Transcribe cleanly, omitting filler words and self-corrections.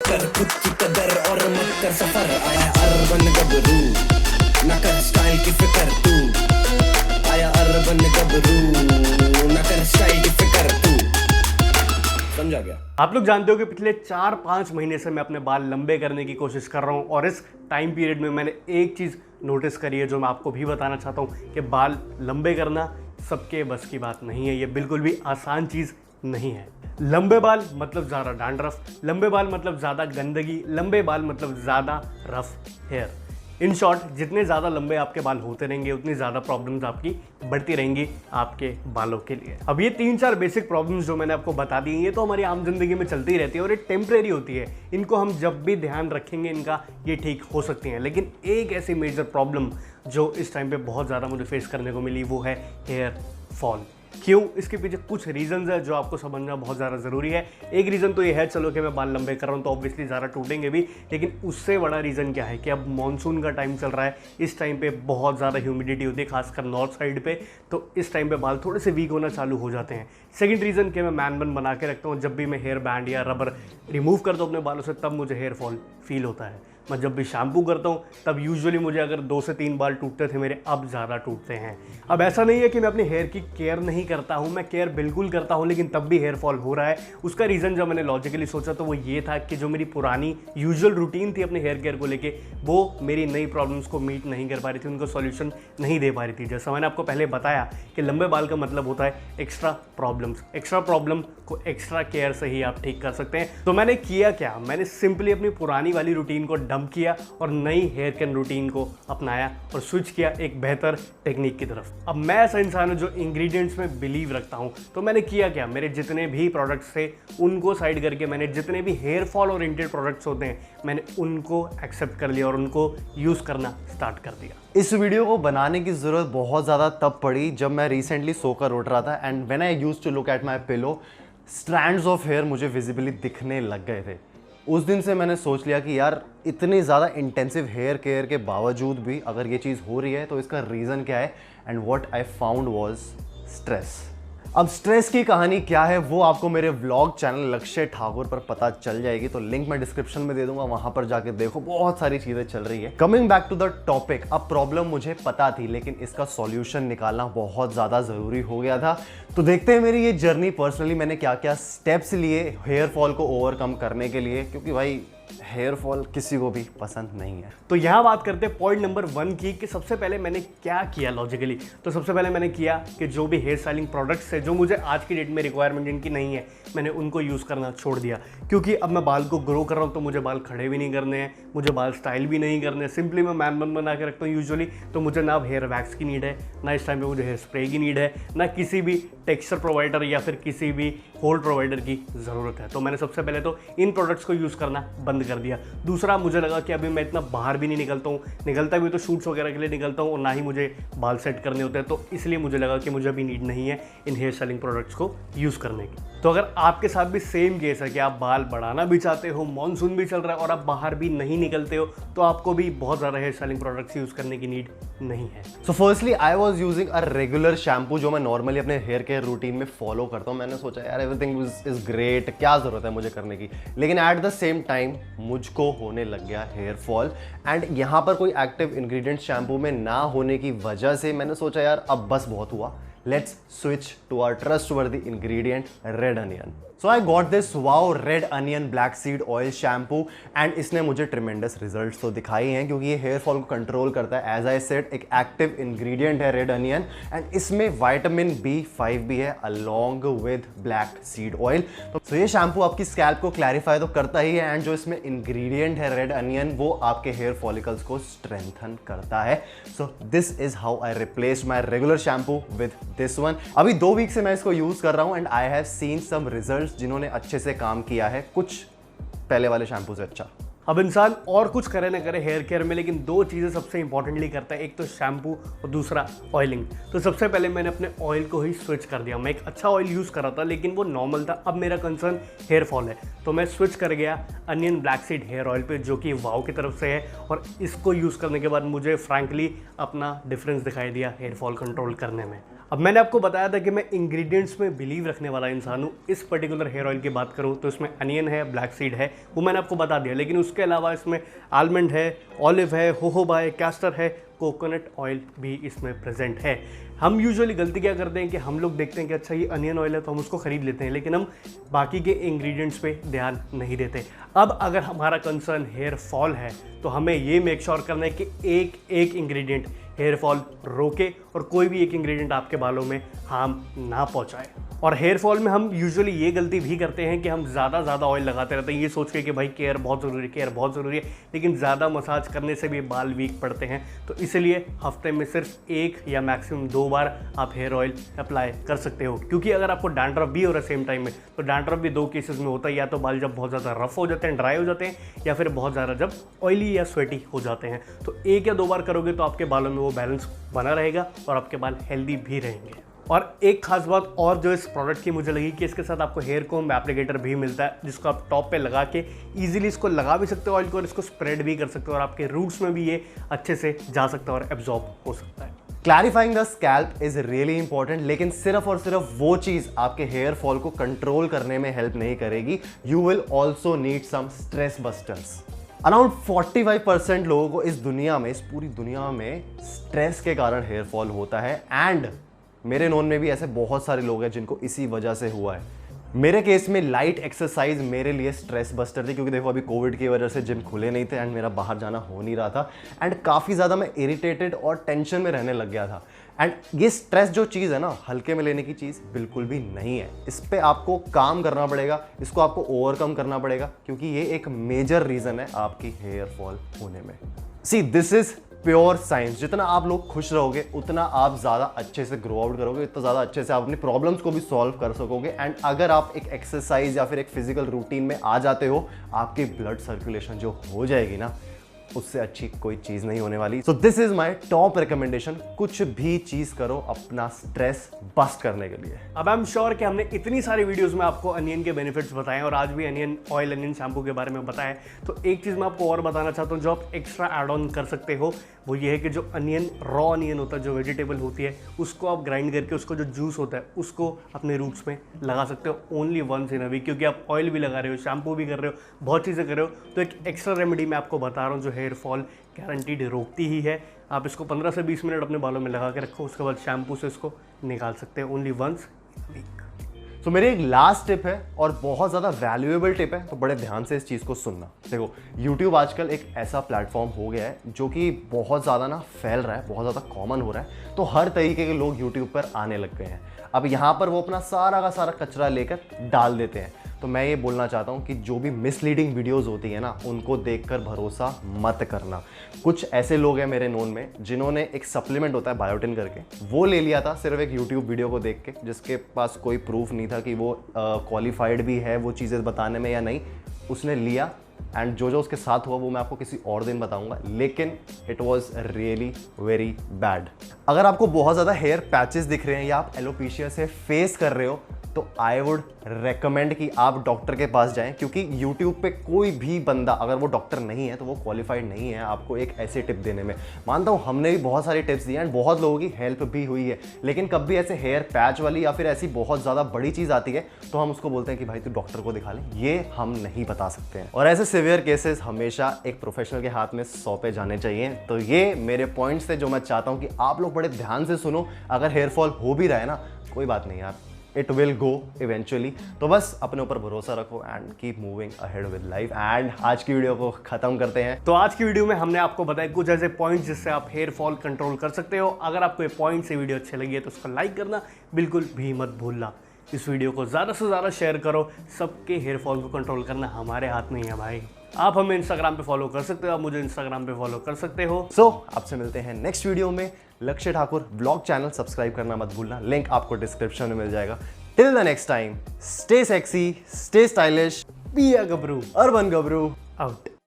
कर खुद की कदर और मत कर सफर, आया अर्बन गबरू, न कर स्टाइल की फिकर तू, आया अर्बन गबरू, न कर स्टाइल की फिकर तू। समझा गया? आप लोग जानते हो कि पिछले 4-5 महीने से मैं अपने बाल लंबे करने की कोशिश कर रहा हूँ और इस टाइम पीरियड में मैंने एक चीज़ नोटिस करी है जो मैं आपको भी बताना चाहता हूँ कि बाल लंबे करना सबके बस की बात नहीं है। ये बिल्कुल भी आसान चीज़ नहीं है। लंबे बाल मतलब ज़्यादा डैंड्रफ, लंबे बाल मतलब ज़्यादा गंदगी, लंबे बाल मतलब ज़्यादा रफ हेयर। इन शॉर्ट, जितने ज़्यादा लंबे आपके बाल होते रहेंगे उतनी ज़्यादा प्रॉब्लम्स आपकी बढ़ती रहेंगी आपके बालों के लिए। अब ये 3-4 बेसिक प्रॉब्लम्स जो मैंने आपको बता दी हैं ये तो हमारी आम जिंदगी में चलती ही रहती है और ये टेम्परेरी होती है। इनको हम जब भी ध्यान रखेंगे इनका ये ठीक हो सकती हैं। लेकिन एक ऐसी मेजर प्रॉब्लम जो इस टाइम पे बहुत ज़्यादा मुझे फेस करने को मिली वो है हेयर फॉल। क्यों? इसके पीछे कुछ रीजंस है जो आपको समझना बहुत ज़्यादा ज़रूरी है। एक रीज़न तो ये है, चलो कि मैं बाल लंबे कर रहा हूँ तो ऑब्वियसली ज़्यादा टूटेंगे भी, लेकिन उससे बड़ा रीज़न क्या है कि अब मॉनसून का टाइम चल रहा है। इस टाइम पे बहुत ज़्यादा ह्यूमिडिटी होती है, खासकर नॉर्थ साइड पे, तो इस टाइम पे बाल थोड़े से वीक होना चालू हो जाते हैं। सेकंड रीज़न कि मैं मैन बन बना के रखता हूँ, जब भी मैं हेयर बैंड या रबर रिमूव करता हूँ अपने बालों से तब मुझे हेयर फॉल फील होता है। मैं जब भी शैम्पू करता हूँ तब यूजुअली मुझे अगर 2 से 3 बाल टूटते थे मेरे, अब ज़्यादा टूटते हैं। अब ऐसा नहीं है कि मैं अपने हेयर की केयर नहीं करता हूँ, मैं केयर बिल्कुल करता हूँ, लेकिन तब भी हेयर फॉल हो रहा है। उसका रीज़न जब मैंने लॉजिकली सोचा तो वो ये था कि जो मेरी पुरानी यूजुअल रूटीन थी अपने हेयर केयर को लेके, वो मेरी नई प्रॉब्लम्स को मीट नहीं कर पा रही थी, उनको सॉल्यूशन नहीं दे पा रही थी। जैसा मैंने आपको पहले बताया कि लंबे बाल का मतलब होता है एक्स्ट्रा प्रॉब्लम्स। एक्स्ट्रा प्रॉब्लम को एक्स्ट्रा केयर से ही आप ठीक कर सकते हैं। तो मैंने किया क्या? मैंने सिंपली अपनी पुरानी वाली रूटीन को डंप किया और नई हेयर केयर रूटीन को अपनाया और स्विच किया एक बेहतर टेक्निक की तरफ। अब मैं ऐसा इंसान हूं जो इंग्रेडिएंट्स में बिलीव रखता हूं, तो मैंने किया क्या? मेरे जितने भी प्रोडक्ट्स थे उनको साइड करके मैंने जितने भी हेयर फॉल ओरिएंटेड प्रोडक्ट्स होते हैं मैंने उनको एक्सेप्ट कर लिया और उनको यूज करना स्टार्ट कर दिया। इस वीडियो को बनाने की ज़रूरत बहुत ज़्यादा तब पड़ी जब मैं रिसेंटली सोकर उठ रहा था and when I used to look at my pillow, strands of hair मुझे विजिबली दिखने लग गए थे। उस दिन से मैंने सोच लिया कि यार इतनी ज़्यादा इंटेंसिव हेयर केयर के बावजूद भी अगर ये चीज़ हो रही है तो इसका रीज़न क्या है, and what I found was stress. अब स्ट्रेस की कहानी क्या है वो आपको मेरे व्लॉग चैनल लक्ष्य ठाकुर पर पता चल जाएगी, तो लिंक मैं डिस्क्रिप्शन में दे दूंगा, वहां पर जाके देखो, बहुत सारी चीजें चल रही है। Coming back to the topic, अब प्रॉब्लम मुझे पता थी लेकिन इसका सॉल्यूशन निकालना बहुत ज़्यादा ज़रूरी हो गया था। तो देखते हैं मेरी ये जर्नी, पर्सनली मैंने क्या क्या स्टेप्स लिए हेयर फॉल को ओवरकम करने के लिए, क्योंकि भाई हेयर फॉल किसी को भी पसंद नहीं है। तो यहाँ बात करते हैं पॉइंट नंबर 1 की कि सबसे पहले मैंने क्या किया लॉजिकली। तो सबसे पहले मैंने किया कि जो भी हेयर स्टाइलिंग प्रोडक्ट्स है जो मुझे आज की डेट में रिक्वायरमेंट इनकी नहीं है, मैंने उनको यूज़ करना छोड़ दिया। क्योंकि अब मैं बाल को ग्रो कर रहा हूँ तो मुझे बाल खड़े भी नहीं करने हैं, मुझे बाल स्टाइल भी नहीं करने हैं। सिंपली मैं मैन बन बना के रखता हूँ यूजुअली, तो मुझे ना हेयर वैक्स की नीड है, ना इस टाइम पर मुझे हेयर स्प्रे की नीड है, ना किसी भी टेक्सचर प्रोवाइडर या फिर किसी भी होल्ड प्रोवाइडर की ज़रूरत है। तो मैंने सबसे पहले तो इन प्रोडक्ट्स को यूज़ करना बंद कर दिया। दूसरा, मुझे लगा कि अभी मैं इतना बाहर भी नहीं निकलता हूँ, निकलता भी तो शूट्स वगैरह के लिए निकलता हूँ और ना ही मुझे बाल सेट करने होते हैं, तो इसलिए मुझे लगा कि मुझे अभी नीड नहीं है इन हेयर स्टाइलिंग प्रोडक्ट्स को यूज़ करने की। तो अगर आपके साथ भी सेम केस है कि आप बाल बढ़ाना भी चाहते हो, मॉनसून भी चल रहा है और आप बाहर भी नहीं निकलते हो, तो आपको भी बहुत ज़्यादा हेयर स्टाइलिंग प्रोडक्ट्स यूज़ करने की नीड नहीं है। So firstly I was using a regular shampoo जो मैं नॉर्मली अपने हेयर केयर रूटीन में फॉलो करता हूँ। मैंने सोचा यार एवरीथिंग इज ग्रेट, क्या ज़रूरत है मुझे करने की, लेकिन एट द सेम टाइम मुझको होने लग गया हेयर फॉल। एंड यहाँ पर कोई एक्टिव इंग्रेडिएंट शैम्पू में ना होने की वजह से मैंने सोचा यार अब बस बहुत हुआ, let's switch to our trustworthy ingredient, red onion. So I got this wow red onion black seed oil shampoo and इसने मुझे tremendous results तो दिखाई हैं क्योंकि ये हेयर फॉल को कंट्रोल करता है। As I said, एक एक्टिव इंग्रेडिएंट है रेड अनियन एंड इसमें विटामिन B5 भी है along with black seed oil। तो ये शैम्पू आपकी स्कैल्प को क्लैरिफाई तो करता ही है एंड जो इसमें इंग्रेडिएंट है रेड अनियन वो आपके हेयर फॉलिकल्स को स्ट्रेंथन करता है। So this is how I replace my regular shampoo with this one. अभी 2 वीक से मैं इसको यूज कर रहा हूं and I have seen some results जिन्होंने अच्छे से काम किया है, कुछ पहले वाले शैम्पू से अच्छा। अब इंसान और कुछ करे ना करे हेयर केयर में, लेकिन 2 चीज़ें सबसे इंपॉर्टेंटली करता है, एक तो शैम्पू और दूसरा ऑयलिंग। तो सबसे पहले मैंने अपने ऑयल को ही स्विच कर दिया। मैं एक अच्छा ऑयल यूज़ कर रहा था लेकिन वो नॉर्मल था, अब मेरा कंसर्न हेयर फॉल है, तो मैं स्विच कर गया onion black seed hair oil पे जो कि वाओ की तरफ से है। और इसको यूज़ करने के बाद मुझे फ्रैंकली अपना डिफरेंस दिखाई दिया हेयर फॉल कंट्रोल करने में। अब मैंने आपको बताया था कि मैं इंग्रेडिएंट्स में बिलीव रखने वाला इंसान हूँ। इस पर्टिकुलर हेयर ऑयल की बात करूँ तो इसमें अनियन है, ब्लैक सीड है, वो मैंने आपको बता दिया, लेकिन उसके अलावा इसमें आलमंड है, ऑलिव है, जोजोबा है, कैस्टर है, कोकोनट ऑयल भी इसमें प्रेजेंट है। हम यूजुअली गलती क्या करते हैं कि हम लोग देखते हैं कि अच्छा ये अनियन ऑयल है तो हम उसको खरीद लेते हैं, लेकिन हम बाकी के इंग्रेडिएंट्स पे ध्यान नहीं देते। अब अगर हमारा कंसर्न हेयर फॉल है तो हमें ये मेक श्योर करना है कि एक एक इंग्रेडिएंट हेयर फॉल रोके और कोई भी एक इंग्रेडिएंट आपके बालों में हार्म ना पहुंचाए। और हेयर फॉल में हम यूजुअली ये गलती भी करते हैं कि हम ज़्यादा ऑयल लगाते रहते हैं, ये सोच के कि भाई केयर बहुत ज़रूरी है, लेकिन ज़्यादा मसाज करने से भी बाल वीक पड़ते हैं। तो इसलिए हफ्ते में सिर्फ 1 या मैक्सिमम 2 बार आप हेयर ऑयल अप्लाई कर सकते हो, क्योंकि अगर आपको डैंड्रफ भी हो रहा है सेम टाइम में, तो डैंड्रफ भी 2 केसेस में होता है, या तो बाल जब बहुत ज़्यादा रफ हो जाते हैं, ड्राई हो जाते हैं, या फिर बहुत ज़्यादा जब ऑयली या स्वेटी हो जाते हैं। तो 1 या 2 बार करोगे तो आपके बालों में वो बैलेंस बना रहेगा और आपके बाल हेल्दी भी रहेंगे। और एक खास बात और जो इस प्रोडक्ट की मुझे लगी कि इसके साथ आपको हेयर कोम्ब एप्लीकेटर भी मिलता है, जिसको आप टॉप पे लगा के इजीली इसको लगा भी सकते हो ऑयल को, और इसको स्प्रेड भी कर सकते हो, और आपके रूट्स में भी ये अच्छे से जा सकता है और एब्जॉर्ब हो सकता है। Clarifying the scalp is really important, लेकिन सिर्फ और सिर्फ वो चीज आपके हेयर फॉल को कंट्रोल करने में हेल्प नहीं करेगी। You will also need some stress busters. Around 45% लोगों को इस दुनिया में, इस पूरी दुनिया में स्ट्रेस के कारण हेयर फॉल होता है, एंड मेरे नोन में भी ऐसे बहुत सारे लोग हैं जिनको इसी वजह से हुआ है। मेरे केस में लाइट एक्सरसाइज मेरे लिए स्ट्रेस बस्टर थी, क्योंकि देखो अभी कोविड की वजह से जिम खुले नहीं थे एंड मेरा बाहर जाना हो नहीं रहा था, एंड काफ़ी ज़्यादा मैं इरिटेटेड और टेंशन में रहने लग गया था। एंड ये स्ट्रेस जो चीज़ है ना, हल्के में लेने की चीज़ बिल्कुल भी नहीं है। इस पर आपको काम करना पड़ेगा, इसको आपको ओवरकम करना पड़ेगा, क्योंकि ये एक मेजर रीज़न है आपकी हेयर फॉल होने में। See this is pure science. जितना आप लोग खुश रहोगे उतना आप ज़्यादा अच्छे से ग्रो आउट करोगे, उतना ज़्यादा अच्छे से आप अपनी प्रॉब्लम्स को भी सॉल्व कर सकोगे। एंड अगर आप एक एक्सरसाइज या फिर एक फिजिकल रूटीन में आ जाते हो, आपकी ब्लड सर्कुलेशन जो हो जाएगी ना, उससे अच्छी कोई चीज नहीं होने वाली। So this is my top recommendation. कुछ भी चीज करो अपना स्ट्रेस बस्ट करने के लिए। अब आई एम श्योर कि हमने इतनी सारी वीडियोस में आपको अनियन के बेनिफिट्स बताए और आज भी अनियन ऑयल, अनियन शैम्पू के बारे में बताया। तो एक चीज़ मैं आपको और बताना चाहता हूँ जो आप एक्स्ट्रा ऐड ऑन कर सकते हो, वो ये है कि जो अनियन, रॉ अनियन होता है, जो वेजिटेबल होती है, उसको आप ग्राइंड करके उसको जो जूस होता है उसको अपने रूट्स में लगा सकते हो only once in a week, क्योंकि आप ऑयल भी लगा रहे हो, शैम्पू भी कर रहे हो, बहुत चीज़ें कर रहे हो। तो एक एक्स्ट्रा रेमेडी मैं आपको बता रहा हूँ जो हेयर फॉल गारंटीड रोकती ही है। आप इसको 15 से 20 मिनट अपने बालों में लगा के रखो, उसके बाद शैम्पू से इसको निकाल सकते हैं ओनली वंस इन वीक। तो मेरी एक लास्ट टिप है और बहुत ज़्यादा वैल्यूएबल टिप है, तो बड़े ध्यान से इस चीज़ को सुनना। देखो YouTube आजकल एक ऐसा प्लेटफॉर्म हो गया है जो कि बहुत ज़्यादा ना फैल रहा है, बहुत ज़्यादा कॉमन हो रहा है, तो हर तरीके के लोग YouTube पर आने लग गए हैं। अब यहाँ पर वो अपना सारा का सारा कचरा लेकर डाल देते हैं। तो मैं ये बोलना चाहता हूँ कि जो भी मिसलीडिंग वीडियोस होती है ना, उनको देखकर भरोसा मत करना। कुछ ऐसे लोग हैं मेरे नोन में जिन्होंने एक सप्लीमेंट होता है बायोटिन करके, वो ले लिया था सिर्फ एक यूट्यूब वीडियो को देख के, जिसके पास कोई प्रूफ नहीं था कि वो क्वालिफाइड भी है वो चीज़ें बताने में या नहीं। उसने लिया एंड जो उसके साथ हुआ वो मैं आपको किसी और दिन बताऊंगा, लेकिन it was really very bad. अगर आपको बहुत ज़्यादा हेयर पैचेस दिख रहे हैं या आप एलोपेशिया से फेस कर रहे हो, तो आई वुड रेकमेंड कि आप डॉक्टर के पास जाएं, क्योंकि YouTube पे कोई भी बंदा अगर वो डॉक्टर नहीं है तो वो क्वालिफाइड नहीं है आपको एक ऐसी टिप देने में। मानता हूँ हमने भी बहुत सारी टिप्स दी हैं एंड बहुत लोगों की हेल्प भी हुई है, लेकिन कब भी ऐसे हेयर पैच वाली या फिर ऐसी बहुत ज़्यादा बड़ी चीज़ आती है तो हम उसको बोलते हैं कि भाई तू डॉक्टर को दिखा ले, ये हम नहीं बता सकते हैं। और ऐसे सिवियर केसेस हमेशा एक प्रोफेशनल के हाथ में सौंपे जाने चाहिए। तो ये मेरे पॉइंट्स थे जो मैं चाहता हूँ कि आप लोग बड़े ध्यान से सुनो। अगर हेयर फॉल हो भी रहा है ना, कोई बात नहीं यार, इट विल गो इवेंचुअली। तो बस अपने ऊपर भरोसा रखो and keep moving ahead with life. And आज की वीडियो को खत्म करते हैं। तो आज की वीडियो में हमने आपको बताया कुछ ऐसे पॉइंट्स जिससे आप हेयर फॉल कंट्रोल कर सकते हो। अगर आपको ये पॉइंट से वीडियो अच्छे लगी है तो उसको लाइक करना बिल्कुल भी मत भूलना। इस वीडियो को ज़्यादा से ज़्यादा शेयर करो। सबके हेयर फॉल को कंट्रोल करना हमारे हाथ में ही है भाई। आप हमें इंस्टाग्राम पे फॉलो कर सकते हो, आप मुझे इंस्टाग्राम पे फॉलो कर सकते हो। सो आपसे मिलते हैं नेक्स्ट वीडियो में। लक्ष्य ठाकुर व्लॉग चैनल सब्सक्राइब करना मत भूलना, लिंक आपको डिस्क्रिप्शन में मिल जाएगा। Till the next time, stay sexy, stay stylish, be a gabru, urban gabru, out.